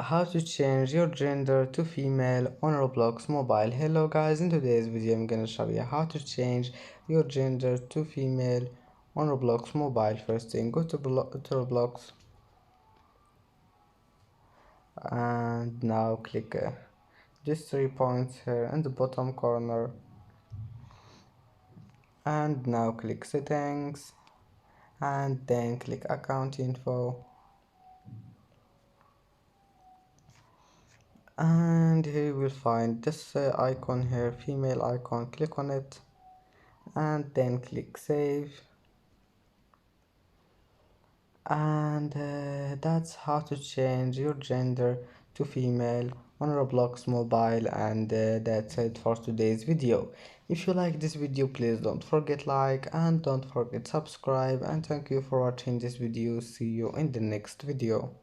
How to change your gender to female on Roblox mobile. Hello guys, in today's video I'm gonna show you how to change your gender to female on Roblox mobile. First thing, go to Roblox and now click these 3 points here in the bottom corner, and now click settings and then click account info, and here you will find this icon here, female icon. Click on it and then click save, and that's how to change your gender to female on Roblox mobile. And that's it for today's video. If you like this video, please don't forget like and don't forget subscribe, and thank you for watching this video. See you in the next video.